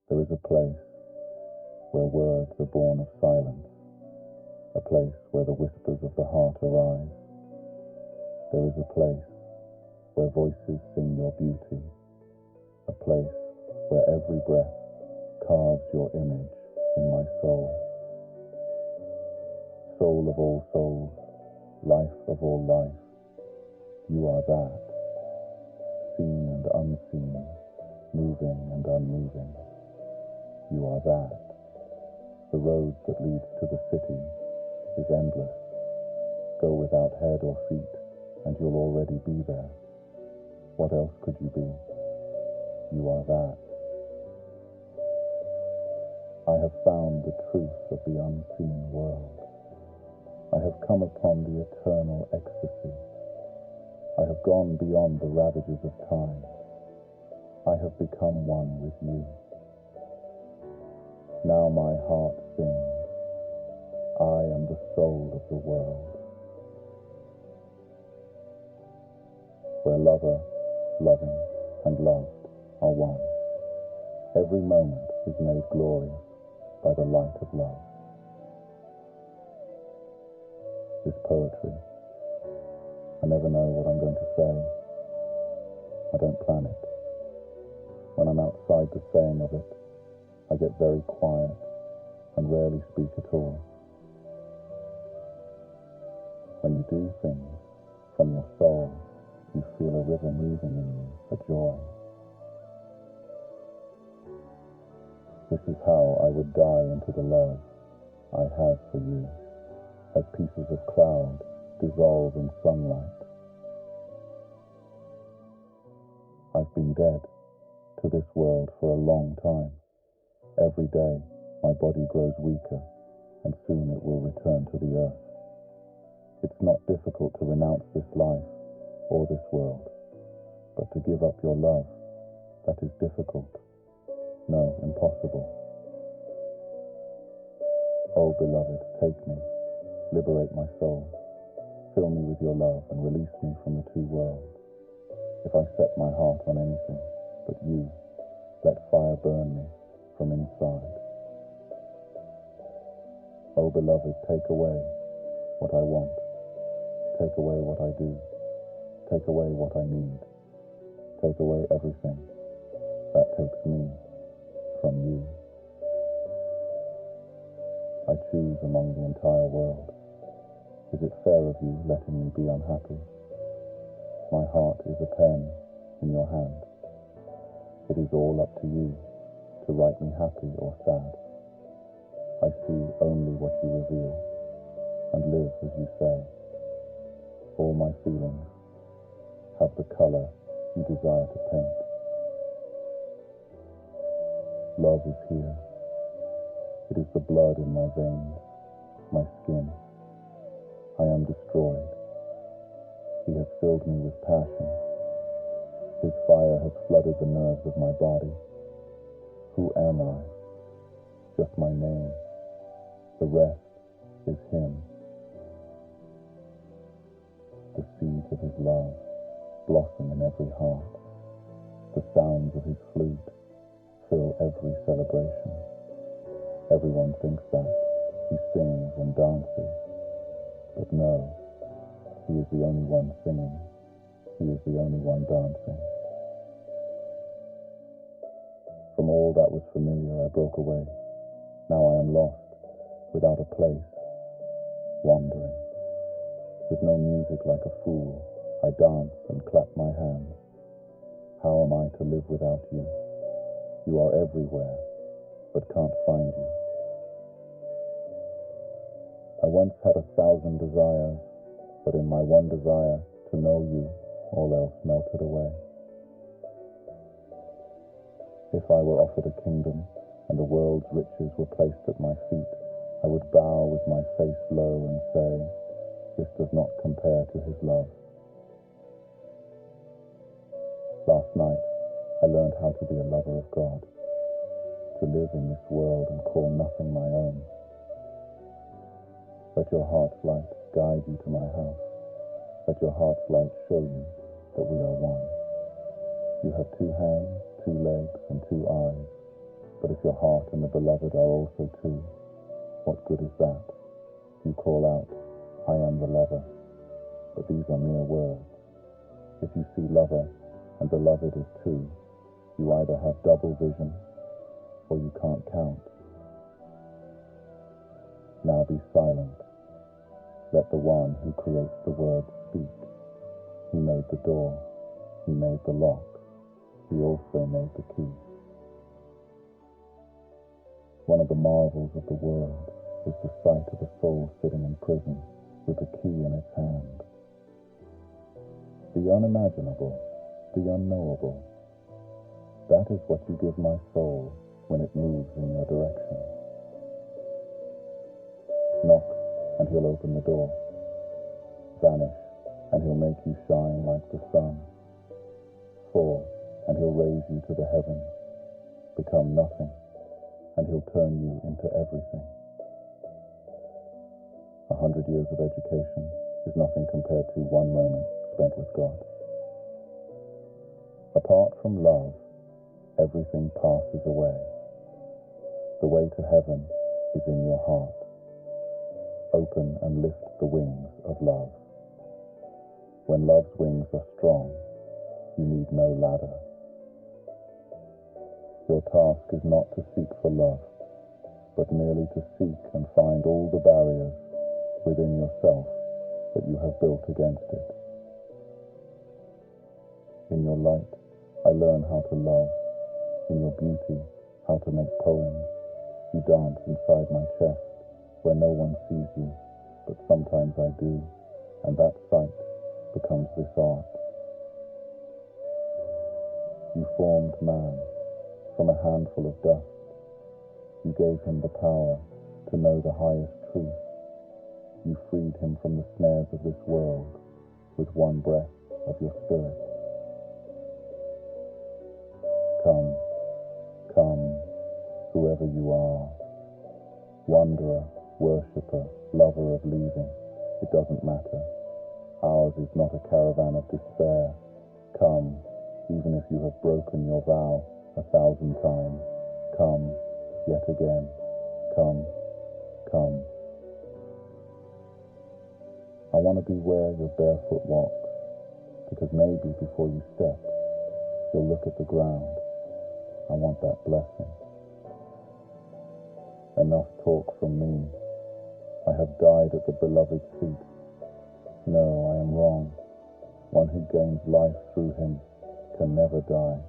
There is a place where words are born of silence, a place where the whispers of the heart arise. There is a place where voices sing your beauty, a place where every breath carves your image in my soul. Soul of all souls, life of all life, you are that, seen and unseen, moving and unmoving. You are that. The road that leads to the city is endless. Go without head or feet, and you'll already be there. What else could you be? You are that. I have found the truth of the unseen world. I have come upon the eternal ecstasy. I have gone beyond the ravages of time. I have become one with you. Now my heart sings, I am the soul of the world. Where lover, loving, and loved are one, every moment is made glorious by the light of love. This poetry, I never know what I'm going to say. I don't plan it. When I'm outside the saying of it, I get very quiet and rarely speak at all. When you do things from your soul, you feel a river moving in you, a joy. This is how I would die into the love I have for you, as pieces of cloud dissolve in sunlight. I've been dead to this world for a long time. Every day, my body grows weaker, and soon it will return to the earth. It's not difficult to renounce this life or this world, but to give up your love, that is difficult. No, impossible. Oh, beloved, take me, liberate my soul, fill me with your love and release me from the two worlds. If I set my heart on anything but you, let fire burn me from inside. Oh, beloved, take away what I want. Take away what I do. Take away what I need. Take away everything that takes me from you. I choose among the entire world. Is it fair of you letting me be unhappy? My heart is a pen in your hand. It is all up to you to write me happy or sad. I see only what you reveal and live as you say. All my feelings have the color you desire to paint. Love is here. It is the blood in my veins, my skin. I am destroyed. He has filled me with passion. His fire has flooded the nerves of my body. Who am I? Just my name. The rest is him. The seeds of his love blossom in every heart. The sounds of his flute fill every celebration. Everyone thinks that he sings and dances, but no, he is the only one singing. He is the only one dancing. From all that was familiar, I broke away. Now I am lost, without a place, wandering. With no music like a fool, I dance and clap my hands. How am I to live without you? You are everywhere, but can't find you. I once had 1,000 desires, but in my one desire to know you, all else melted away. If I were offered a kingdom and the world's riches were placed at my feet, I would bow with my face low and say, this does not compare to his love. Last night, I learned how to be a lover of God, to live in this world and call nothing my own. Let your heart's light guide you to my house. Let your heart's light show you that we are one. You have 2 hands, 2 legs, and 2 eyes, But if your heart and the beloved are also two, what good is that? You call out, I am the lover, but these are mere words. If you see lover and beloved as two, you either have double vision or you can't count. Now be silent. Let the one who creates the words speak. He made the door. He made the lock. He also made the key. One of the marvels of the world is the sight of a soul sitting in prison with a key in its hand. The unimaginable, the unknowable, that is what you give my soul when it moves in your direction. Knock, and he'll open the door. Vanish, and he'll make you shine like the sun. Fall, and he'll raise you to the heavens. Become nothing, and he'll turn you into everything. 100 years of education is nothing compared to 1 moment spent with God. Apart from love, everything passes away. The way to heaven is in your heart. Open and lift the wings of love. When love's wings are strong, you need no ladder. Your task is not to seek for love, but merely to seek and find all the barriers within yourself that you have built against it. In your light, I learn how to love. In your beauty, how to make poems. You dance inside my chest, where no one sees you, but sometimes I do, and that sight becomes this art. You formed man from a handful of dust. You gave him the power to know the highest truth. You freed him from the snares of this world with one breath of your spirit. Come, come, whoever you are, wanderer, worshipper, lover of leaving, it doesn't matter. Ours is not a caravan of despair. Come, even if you have broken your vow 1,000 times. Come, yet again. Come, come. I want to be where your barefoot walks, because maybe before you step, you'll look at the ground. I want that blessing. Enough talk from me. I have died at the beloved's feet. No, I am wrong. One who gains life through him can never die.